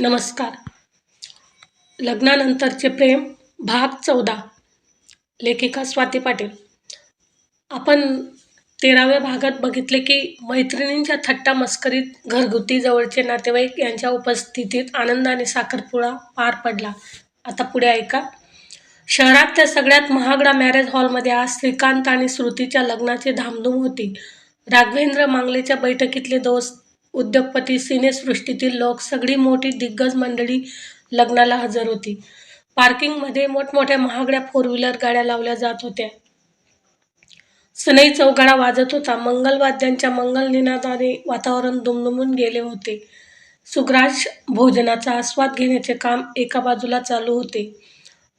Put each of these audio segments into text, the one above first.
नमस्कार. लग्नानंतरचे प्रेम भाग 14. लेखिका स्वाती पाटील. आपण 13व्या भागात बघितले की मैत्रिणींच्या थट्टा मस्करीत घरगुती जवळचे नातेवाईक यांच्या उपस्थितीत आनंदाने साखरपुडा पार पडला. आता पुढे ऐका. शहरातल्या सगळ्यात महागडा मॅरेज हॉलमध्ये आज श्रीकांत आणि श्रुतीच्या लग्नाची धामधूम होती. राघवेंद्र मांगलेच्या बैठकीतले दोस्त, उद्योगपती, सिनेसृष्टीतील लोक, सगळी मोठी दिग्गज मंडळी लग्नाला हजर होती. पार्किंगमध्ये मोठमोठ्या महागड्या 4 व्हीलर गाड्या लावल्या जात होत्या. सनई चौघडा वाजत होता. मंगलवाद्यांच्या मंगलनिनादाने वातावरण दुमदुमून गेले होते. सुग्रास भोजनाचा आस्वाद घेण्याचे काम एका बाजूला चालू होते.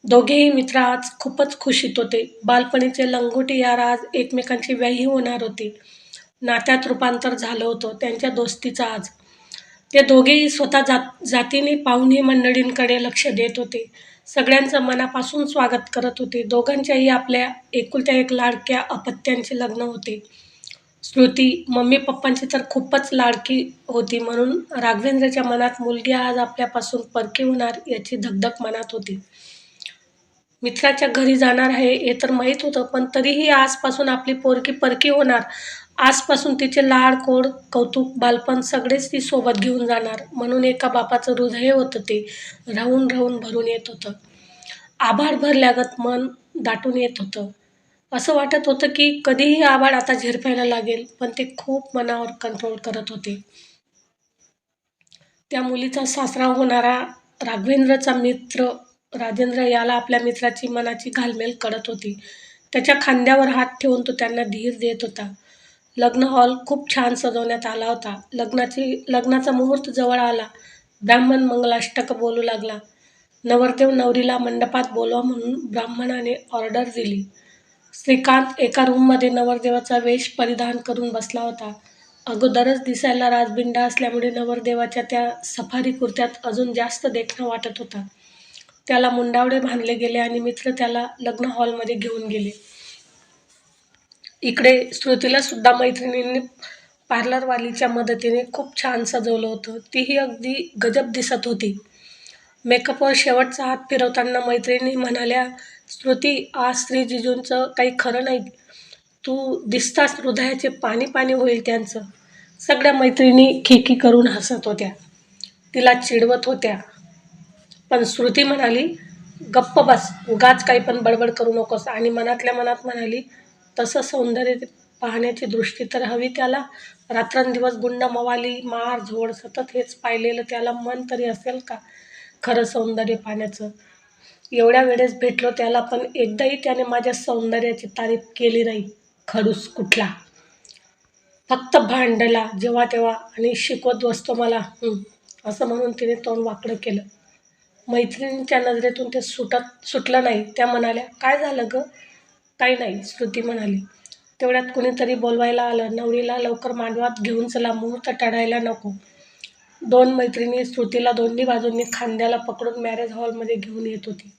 दोघेही मित्र आज खूपच खुशीत होते. बालपणीचे लंगोटी यार आज एकमेकांची व्याही होणार होते. नात्यात रूपांतर झालं होतं त्यांच्या दोस्तीचं आज. ते दोघेही स्वतः जातीने पाहुणे मंडळींकडे लक्ष देत होते. सगळ्यांचं मनापासून स्वागत करत होते. दोघांच्याही आपल्या एकुलत्या एक लाडक्या अपत्यांचे लग्न होते. श्रुती मम्मी पप्पांची तर खूपच लाडकी होती, म्हणून राघवेंद्रच्या मनात मुलगी आज आपल्यापासून परकी होणार याची धगधग मनात होती. मित्राच्या घरी जाणार आहे हे तर माहीत होतं, पण तरीही आजपासून आपली पोरकी परकी होणार. आजपासून तिचे लाड, कोड, कौतुक, बालपण सगळेच ती सोबत घेऊन जाणार, म्हणून एका बापाचं हृदय होतं ते राहून राहून भरून येत होतं. आभाळ भरल्यागत मन दाटून येत होतं. असं वाटत होतं की कधीही आभाळ आता झिरपायला लागेल, पण ते खूप मनावर कंट्रोल करत होते. त्या मुलीचा सासरा होणारा राघवेंद्रचा मित्र राजेंद्र याला आपल्या मित्राची मनाची घालमेल कळत होती. त्याच्या खांद्यावर हात ठेवून तो त्यांना धीर देत होता. लग्न हॉल खूप छान सजवण्यात आला होता. लग्नाचा मुहूर्त जवळ आला. ब्राह्मण मंगलाष्टक बोलू लागला. नवरदेव नवरीला मंडपात बोलवा म्हणून ब्राह्मणाने ऑर्डर दिली. श्रीकांत एका रूममध्ये नवरदेवाचा वेश परिधान करून बसला होता. अगोदरच दिसायला राजबिंडा असल्यामुळे नवरदेवाच्या त्या सफारी कुर्त्यात अजून जास्त देखणा वाटत होता. त्याला मुंडावळे बांधले गेले आणि मित्र त्याला लग्न हॉलमध्ये घेऊन गेले. इकडे श्रुतीला सुद्धा मैत्रिणींनी पार्लरवालीच्या मदतीने खूप छान सजवलं होतं. तीही अगदी गजब दिसत होती. मेकअपवर शेवटचा हात फिरवताना मैत्रिणी म्हणाल्या, श्रुती आज श्रीजिजूंचं काही खरं नाही. तू दिसताच हृदयाचे पाणी पाणी होईल त्यांचं. सगळ्या मैत्रिणी खिकी करून हसत होत्या. तिला चिडवत होत्या. पण श्रुती म्हणाली, गप्प बस, उगाच काही पण बडबड करू नकोस. आणि मनातल्या मनात म्हणाली, तसं सौंदर्य पाहण्याची दृष्टी तर हवी त्याला. रात्रंदिवस गुंड, मवाली, मार झोड सतत हेच पाहिलेलं त्याला मन तरी असेल का खरं सौंदर्य पाहण्याचं. एवढ्या वेळेस भेटलो त्याला, पण एकदाही त्याने माझ्या सौंदर्याची तारीफ केली नाही. खडूस कुठला. फक्त भांडला जेव्हा तेव्हा आणि शिकवत बसतो मला. असं म्हणून तिने तोंड वाकडं केलं. मैत्रिणींच्या नजरेतून ते सुटलं नाही. त्या म्हणाल्या, काय झालं ग? काही नाही, श्रुती म्हणाली. तेवढ्यात कुणीतरी बोलवायला आलं. नवरीला लवकर मांडवात घेऊन चला, मुहूर्त टळायला नको. 2 मैत्रिणी श्रुतीला दोन्ही बाजूंनी खांद्याला पकडून मॅरेज हॉलमध्ये घेऊन येत होती.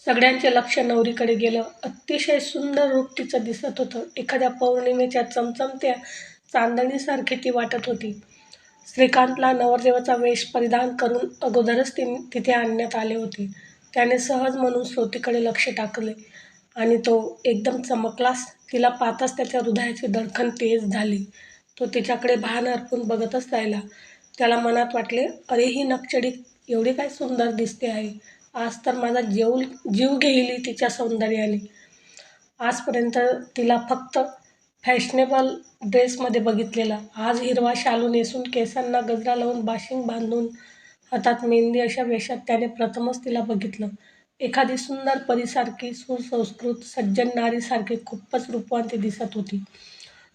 सगळ्यांचे लक्ष नवरीकडे गेलं. अतिशय सुंदर रूप तिचं दिसत होतं. एखाद्या पौर्णिमेच्या चमचमत्या चांदणीसारखी ती वाटत होती. श्रीकांतला नवरदेवाचा वेश परिधान करून अगोदरच तिथे आणण्यात आले होते. त्याने सहज म्हणून श्रुतीकडे लक्ष टाकले आणि तो एकदम चमकलाच. तिला पाहताच त्याच्या हृदयाची धडकन तेज झाली. तो तिच्याकडे भान अर्पून बघतच राहिला. त्याला मनात वाटले, अरे ही नकचडी एवढी काय सुंदर दिसते आहे. आज तर माझा जीव घेईली तिच्या सौंदर्याने. आजपर्यंत तिला फक्त फॅशनेबल ड्रेसमध्ये बघितलेलं. आज हिरवा शालू नेसून, केसांना गजरा लावून, बाशिंग बांधून, हातात मेहंदी अशा वेशात त्याने प्रथमच तिला बघितलं. एखादी सुंदर परीसारखी, सुसंस्कृत, सज्जन नारीसारखी खूपच रूपवंती दिसत होती.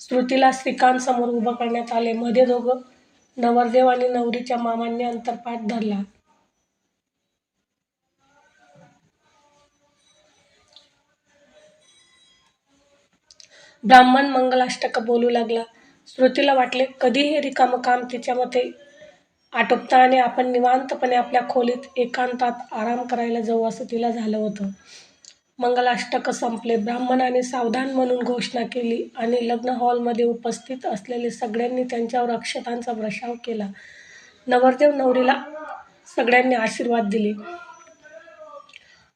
श्रुतीला श्रीकांत समोर उभं करण्यात आले. मध्ये दोघं नवरदेव आणि नवरीच्या मामांनी अंतरपाठ धरला. ब्राह्मण मंगलाष्टक बोलू लागला. श्रुतीला वाटले, कधी हे रिकामं काम तिच्या मते आटोपता आणि आपण निवांतपणे आपल्या खोलीत एकांतात आराम करायला जाऊ असं तिला झालं होतं. मंगलाष्टक संपले. ब्राह्मणाने सावधान म्हणून घोषणा केली आणि लग्न हॉलमध्ये उपस्थित असलेले सगळ्यांनी त्यांच्यावर अक्षतांचा वर्षाव केला. नवरदेव नवरीला सगळ्यांनी आशीर्वाद दिले.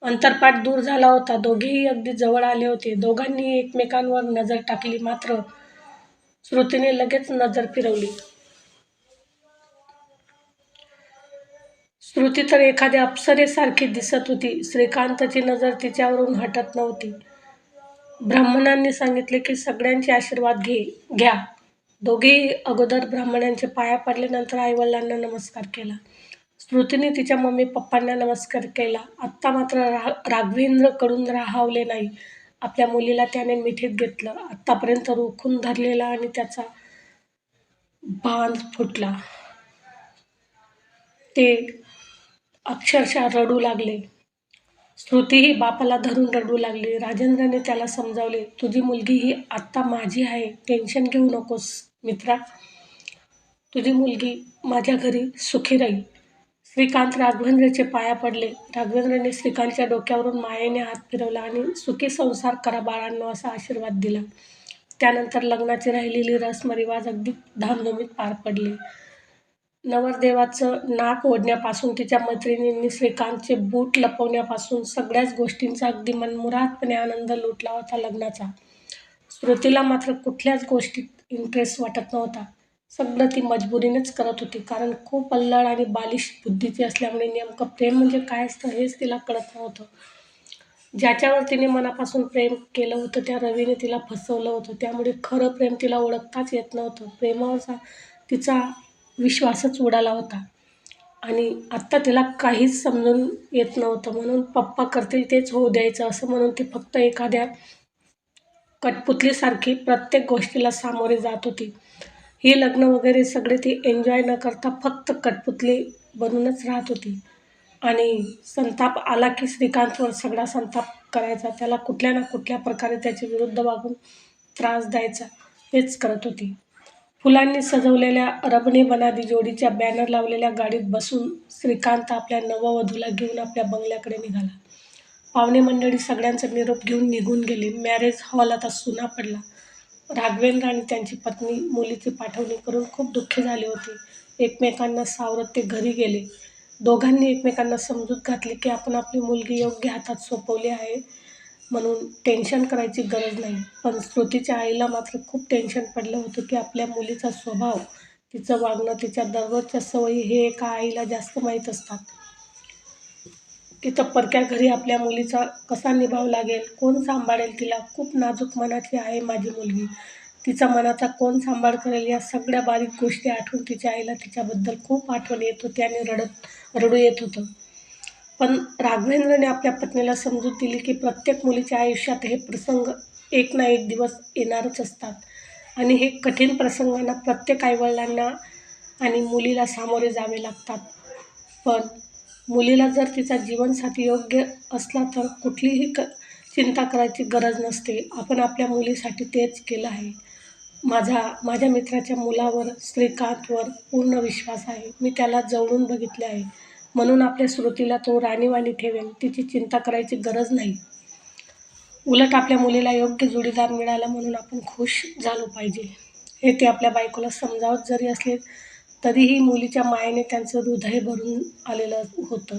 अंतरपाट दूर झाला होता. दोघेही अगदी जवळ आले होते. दोघांनी एकमेकांवर नजर टाकली, मात्र श्रुतीने लगेच नजर फिरवली. श्रुती तर एखाद्या अप्सरेसारखी दिसत होती. श्रीकांतची नजर तिच्यावरून हटत नव्हती. ब्राह्मणांनी सांगितले की सगळ्यांचे आशीर्वाद घ्या. दोघेही अगोदर ब्राह्मणांच्या पाया पडले, नंतर आईवडिलांना नमस्कार केला. श्रुतीने तिच्या मम्मी पप्पांना नमस्कार केला. आत्ता मात्र राघवेंद्र कडून राहावले नाही. आपल्या मुलीला त्याने मिठीत घेतलं. आत्तापर्यंत रोखून धरलेला आणि त्याचा बांध फुटला. ते अक्षरशः रडू लागले. श्रुतीही बापाला धरून रडू लागली. राजेंद्रने त्याला समजावले, तुझी मुलगी ही आत्ता माझी आहे. टेन्शन घेऊ नकोस मित्रा. तुझी मुलगी माझ्या घरी सुखी राहील. श्रीकांत राघवेंद्रचे पाया पडले. राघवेंद्रने श्रीकांतच्या डोक्यावरून मायेने हात फिरवला आणि सुखी संसार करा बाळांनो असा आशीर्वाद दिला. त्यानंतर लग्नाची राहिलेली रस्म रिवाज अगदी धामधुमीत पार पडले. नवरदेवाचं नाक ओढण्यापासून, तिच्या मैत्रिणींनी श्रीकांतचे बूट लपवण्यापासून सगळ्याच गोष्टींचा अगदी मनमुरादपणे आनंद लुटला होता लग्नाचा. श्रुतीला मात्र कुठल्याच गोष्टीत इंटरेस्ट वाटत नव्हता. सगळं ती मजबुरीनेच करत होती, कारण खूप अल्लड आणि बालिश बुद्धीची असल्यामुळे नेमकं प्रेम म्हणजे काय असतं हेच तिला कळत नव्हतं. ज्याच्यावर तिने मनापासून प्रेम केलं होतं त्या रवीने तिला फसवलं होतं. त्यामुळे खरं प्रेम तिला ओळखताच येत नव्हतं. प्रेमावरचा तिचा विश्वासच उडाला होता आणि आत्ता तिला काहीच समजून येत नव्हतं. म्हणून पप्पा करतील तेच होऊ द्यायचं असं म्हणून ती फक्त एखाद्या कठपुतलीसारखी प्रत्येक गोष्टीला सामोरे जात होती. ही लग्न वगैरे सगळे ती एन्जॉय न करता फक्त कठपुतली बनूनच राहत होती. आणि संताप आला की श्रीकांतवर सगळा संताप करायचा. त्याला कुठल्या ना कुठल्या प्रकारे त्याच्या विरुद्ध वागून त्रास द्यायचा. हेच करत होती. फुलांनी सजवलेल्या रबणी बनादी जोडीच्या बॅनर लावलेल्या गाडीत बसून श्रीकांत आपल्या नववधूला घेऊन आपल्या बंगल्याकडे निघाला. पाहुणे मंडळी सगळ्यांचा निरोप घेऊन निघून गेले. मॅरेज हॉल आता सुना पडला. राघवेंद्र आणि त्यांची पत्नी मुलीची पाठवणी करून खूप दुःखी झाले होते. एकमेकांना सावरत ते घरी गेले. दोघांनी एकमेकांना समजूत घातली की आपण आपली मुलगी योग्य हातात सोपवली आहे, म्हणून टेन्शन करायची गरज नाही. पण श्रुतीच्या आईला मात्र खूप टेन्शन पडलं होतं की आपल्या मुलीचा स्वभाव, तिचं वागणं, तिच्या दररोजच्या सवयी हे एका आईला जास्त माहीत असतात. तिथं परक्या घरी आपल्या मुलीचा कसा निभाव लागेल, कोण सांभाळेल तिला. खूप नाजूक मनाची आहे माझी मुलगी, तिचा मनाचा कोण सांभाळ करेल. या सगळ्या बारीक गोष्टी आठवून तिच्या आईला तिच्याबद्दल खूप आठवण येत होती आणि रडू येत होतं. पण राघवेंद्रने आपल्या पत्नीला समजूत दिली की प्रत्येक मुलीच्या आयुष्यात हे प्रसंग एक ना एक दिवस येणारच असतात आणि हे कठीण प्रसंगांना प्रत्येक आईवडिलांना आणि मुलीला सामोरे जावे लागतात. पण मुलीला जर तिचा जीवनसाथी योग्य असला तर कुठलीही चिंता करायची गरज नसते. आपण आपल्या मुलीसाठी तेच केलं आहे. माझ्या मित्राच्या मुलावर, श्रीकांतवर पूर्ण विश्वास आहे. मी त्याला जवळून बघितले आहे, म्हणून आपल्या श्रुतीला तो राणीवाणी ठेवेल. तिची चिंता करायची गरज नाही. उलट आपल्या मुलीला योग्य जोडीदार मिळाला म्हणून आपण खुश झालो पाहिजे. हे ते आपल्या बायकोला समजावत जरी असले तरीही मुलीच्या मायेने त्यांचं हृदय भरून आलेलं होतं.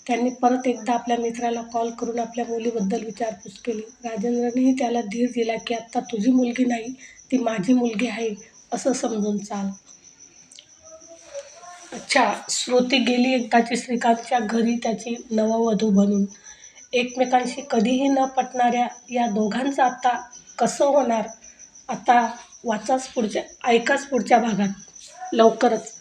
त्यांनी परत एकदा आपल्या मित्राला कॉल करून आपल्या मुलीबद्दल विचारपूस केली. राजेंद्रनेही त्याला धीर दिला की आत्ता तुझी मुलगी नाही, ती माझी मुलगी आहे असं समजून चाल. अच्छा, श्रुती गेली एकदाची श्रीकांतच्या घरी त्याची नववधू बनून. एकमेकांशी कधीही न पटणाऱ्या या दोघांचं आता कसं होणार? आता ऐकाच पुढच्या भागात लवकरच.